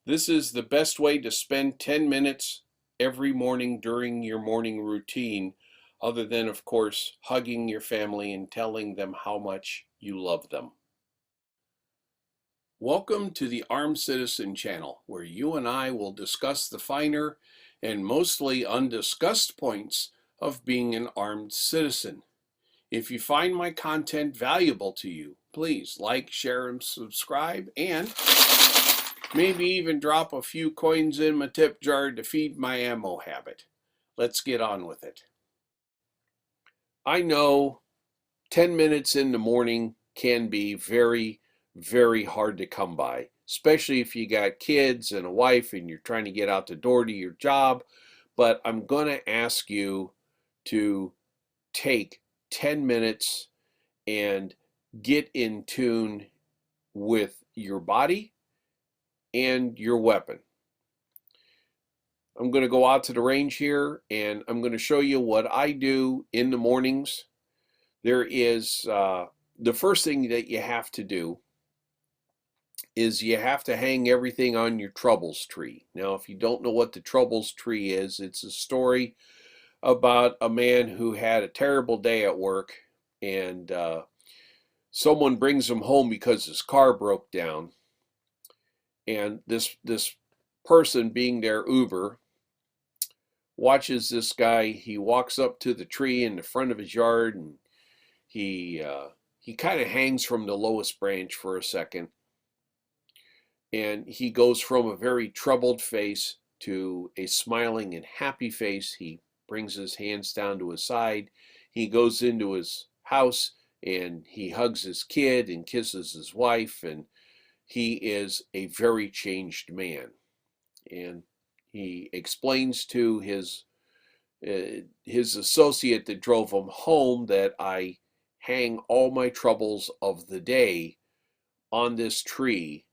This is the best way to spend 10 minutes every morning during your morning routine, other than, of course, hugging your family and telling them how much you love them. Welcome to the Armed Citizen channel, where you and I will discuss the finer and mostly undiscussed points of being an armed citizen. If you find my content valuable to you, please like, share, and subscribe, and maybe even drop a few coins in my tip jar to feed my ammo habit. Let's get on with it. I know 10 minutes in the morning can be very, very hard to come by, especially if you got kids and a wife and you're trying to get out the door to your job. But I'm going to ask you to take 10 minutes and get in tune with your body and your weapon. I'm going to go out to the range here and I'm going to show you what I do in the mornings. There is the first thing that you have to do is you have to hang everything on your troubles tree. Now, if you don't know what the troubles tree is, it's a story about a man who had a terrible day at work, and someone brings him home because his car broke down. And this person, being their Uber, watches this guy. He walks up to the tree in the front of his yard, and he kind of hangs from the lowest branch for a second. And he goes from a very troubled face to a smiling and happy face. He brings his hands down to his side. He goes into his house and he hugs his kid and kisses his wife, and he is a very changed man. And he explains to his associate that drove him home that I hang all my troubles of the day on this tree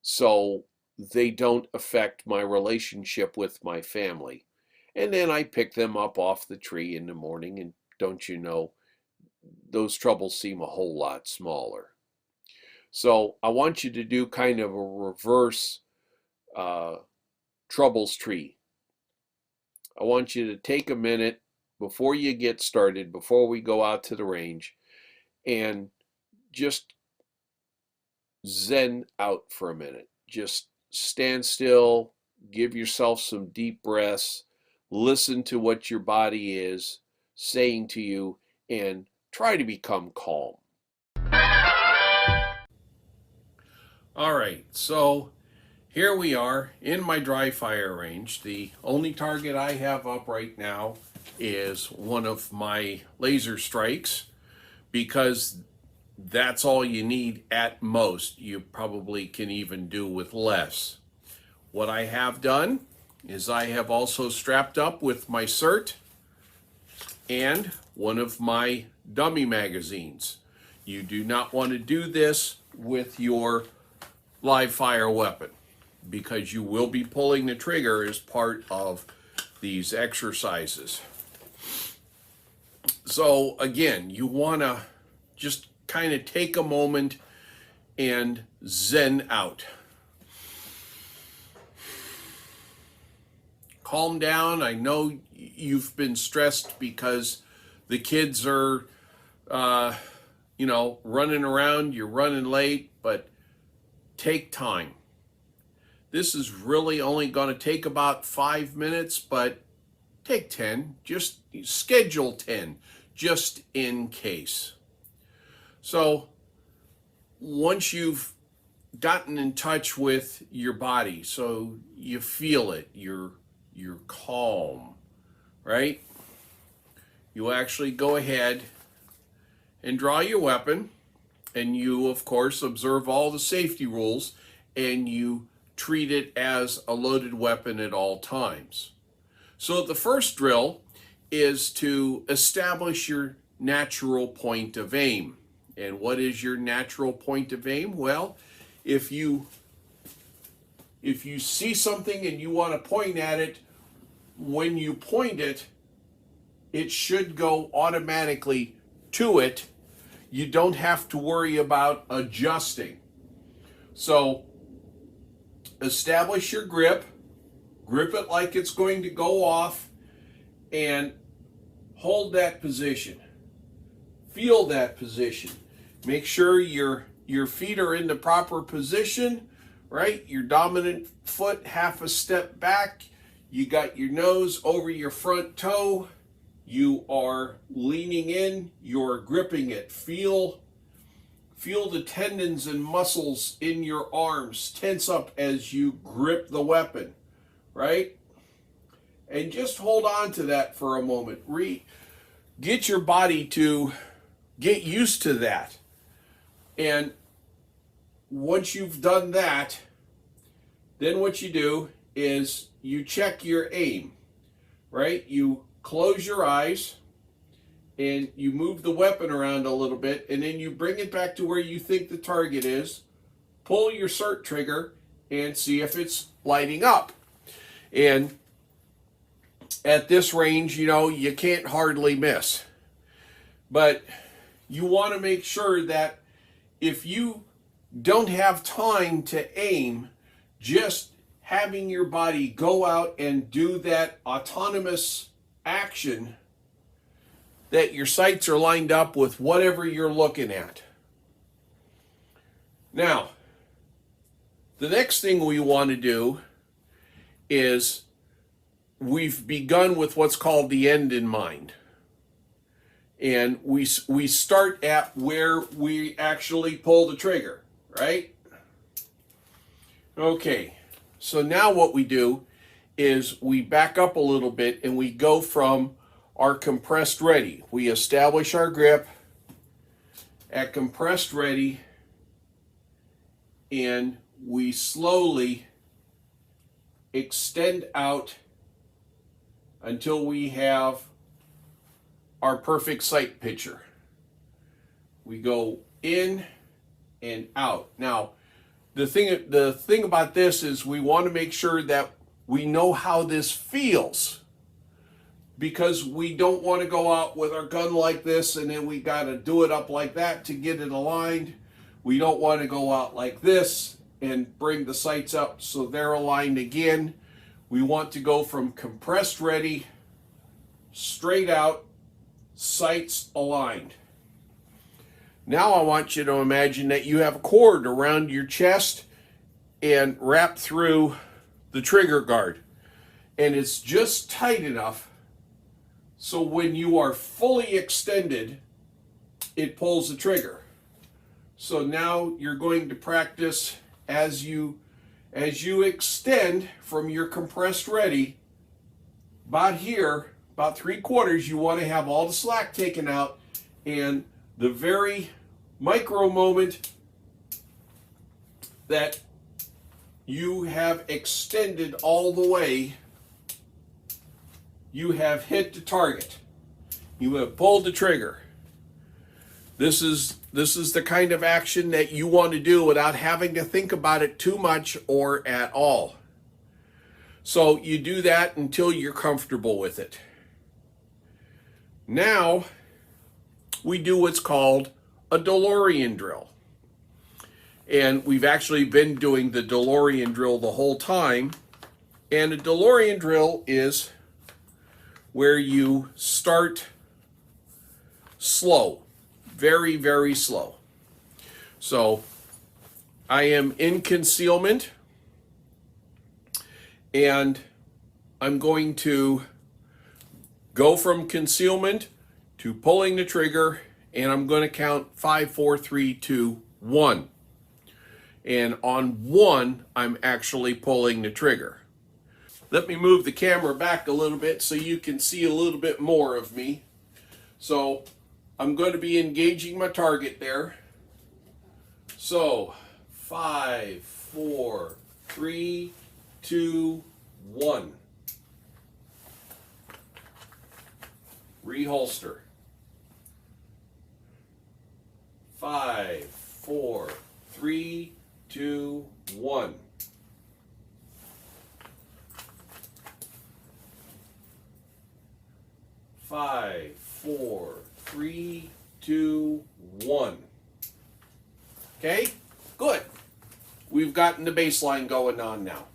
so they don't affect my relationship with my family. And then I pick them up off the tree in the morning, and don't you know, those troubles seem a whole lot smaller. So I want you to do kind of a reverse troubles tree. I want you to take a minute before you get started, before we go out to the range, and just zen out for a minute. Just stand still, give yourself some deep breaths, listen to what your body is saying to you, and try to become calm. All right, so here we are in my dry fire range. The only target I have up right now is one of my laser strikes, because that's all you need at most. You probably can even do with less. What I have done is I have also strapped up with my SIRT and one of my dummy magazines. You do not want to do this with your live fire weapon, because you will be pulling the trigger as part of these exercises. So again, you want to just kind of take a moment and zen out. Calm down. I know you've been stressed because the kids are, running around, you're running late, but take time. This is really only going to take about 5 minutes, but take 10. Just schedule 10, just in case. So once you've gotten in touch with your body, so you feel it, you're calm, right? You actually go ahead and draw your weapon, and you, of course, observe all the safety rules, and you treat it as a loaded weapon at all times. So the first drill is to establish your natural point of aim. And what is your natural point of aim? Well, if you see something and you want to point at it, when you point it, it should go automatically to it. You don't have to worry about adjusting. So establish your grip. Grip it like it's going to go off and hold that position. Feel that position. Make sure your feet are in the proper position, right? Your dominant foot half a step back. You got your nose over your front toe. You are leaning in. You're gripping it. Feel the tendons and muscles in your arms tense up as you grip the weapon, right? And just hold on to that for a moment. Get your body to get used to that. And once you've done that, then what you do is you check your aim, right? You close your eyes and you move the weapon around a little bit, and then you bring it back to where you think the target is, pull your SIRT trigger, and see if it's lighting up. And at this range, you can't hardly miss. But you want to make sure that if you don't have time to aim, just having your body go out and do that autonomous action, that your sights are lined up with whatever you're looking at. Now, the next thing we want to do is we've begun with what's called the end in mind. And we start at where we actually pull the trigger, right? Okay, so now what we do is we back up a little bit and we go from our compressed ready. We establish our grip at compressed ready, and we slowly extend out until we have our perfect sight picture. We go in and out. Now, the thing about this is we want to make sure that we know how this feels, because we don't want to go out with our gun like this and then we got to do it up like that to get it aligned. We don't want to go out like this and bring the sights up so they're aligned again. We want to go from compressed ready, straight out, sights aligned. Now I want you to imagine that you have a cord around your chest and wrapped through the trigger guard. And it's just tight enough so when you are fully extended, it pulls the trigger. So now you're going to practice as you extend from your compressed ready, about here, about 3/4, you want to have all the slack taken out, and the very micro moment that you have extended all the way, you have hit the target. You have pulled the trigger. This is the kind of action that you want to do without having to think about it too much or at all. So you do that until you're comfortable with it. Now we do what's called a DeLorean drill. And we've actually been doing the DeLorean drill the whole time. And a DeLorean drill is where you start slow, very, very slow. So I am in concealment, and I'm going to go from concealment to pulling the trigger, and I'm going to count 5, 4, 3, 2, 1. And on 1, I'm actually pulling the trigger. Let me move the camera back a little bit so you can see a little bit more of me. So I'm going to be engaging my target there. So 5, 4, 3, 2, 1. Reholster. 5, 4, 3, 2, 1. Five, 4, 3, 2, 1. Okay, good. we've gotten the baseline going on now.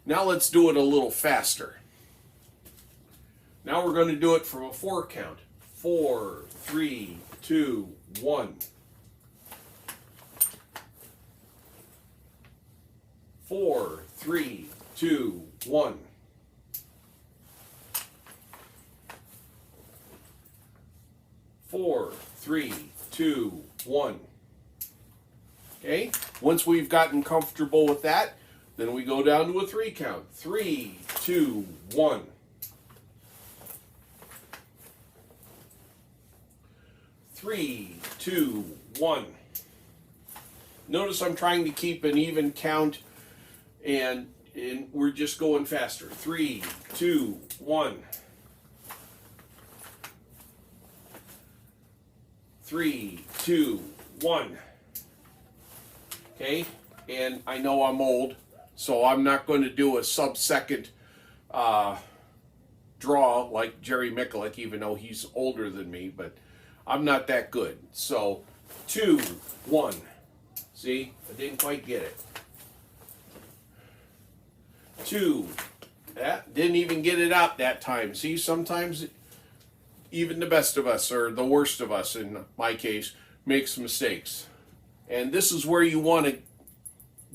Now let's do it a little faster. Now we're going to do it from a 4 count. 4, 3, 2, 1. 4, 3, 2, 1. 4, 3, 2, 1. Okay, once we've gotten comfortable with that, then we go down to a 3 count. 3, 2, 1. 3, 2, 1. Notice I'm trying to keep an even count, and we're just going faster. 3, 2, 1. 3, 2, 1. Okay, and I know I'm old, so I'm not going to do a sub-second draw like Jerry Miculek, even though he's older than me, but I'm not that good. So 2, 1. See, I didn't quite get it. 2. That didn't even get it out that time. See, sometimes even the best of us, or the worst of us in my case, makes mistakes. And this is where you want to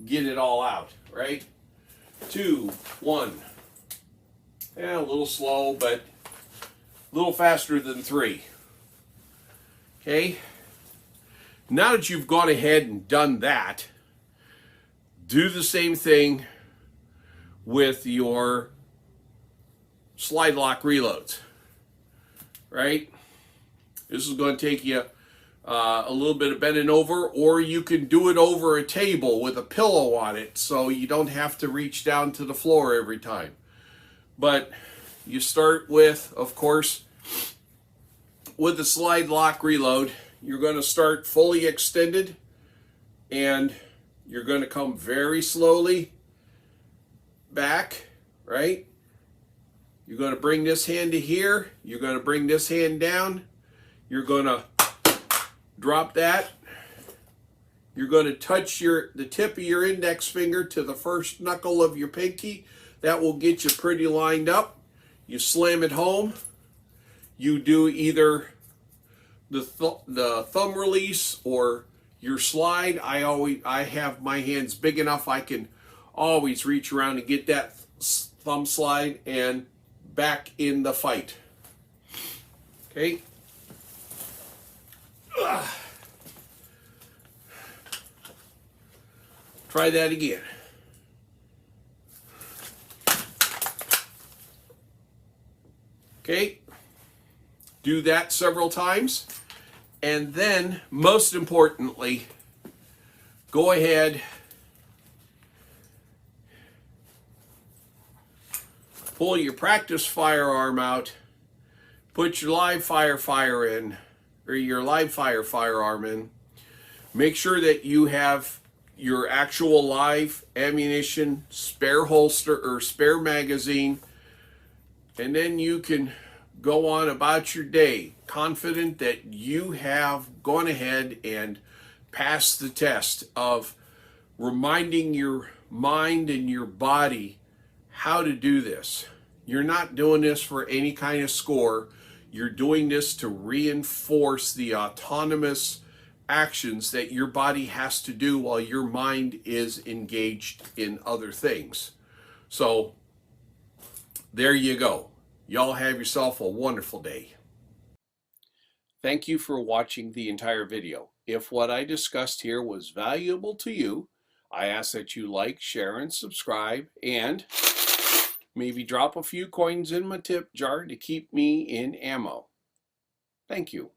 get it all out, right? 2, 1. Yeah, a little slow, but a little faster than 3. Okay? Now that you've gone ahead and done that, do the same thing with your slide lock reloads, right? This is going to take you a little bit of bending over, or you can do it over a table with a pillow on it so you don't have to reach down to the floor every time. But you start with, of course, with the slide lock reload. You're going to start fully extended, and you're going to come very slowly back, right? You're going to bring this hand to here. You're going to bring this hand down. You're going to drop that. You're going to touch the tip of your index finger to the first knuckle of your pinky. That will get you pretty lined up. You slam it home. You do either the thumb release or your slide. I have my hands big enough I can always reach around and get that thumb slide and back in the fight. Okay. Try that again. Okay. Do that several times. And then, most importantly, go ahead, pull your practice firearm out, put your live fire in, or your live firearm in. Make sure that you have your actual live ammunition, spare holster or spare magazine, and then you can go on about your day confident that you have gone ahead and passed the test of reminding your mind and your body how to do this. You're not doing this for any kind of score. You're doing this to reinforce the autonomous actions that your body has to do while your mind is engaged in other things. So there you go. Y'all have yourself a wonderful day. Thank you for watching the entire video. If what I discussed here was valuable to you, I ask that you like, share, and subscribe, and maybe drop a few coins in my tip jar to keep me in ammo. Thank you.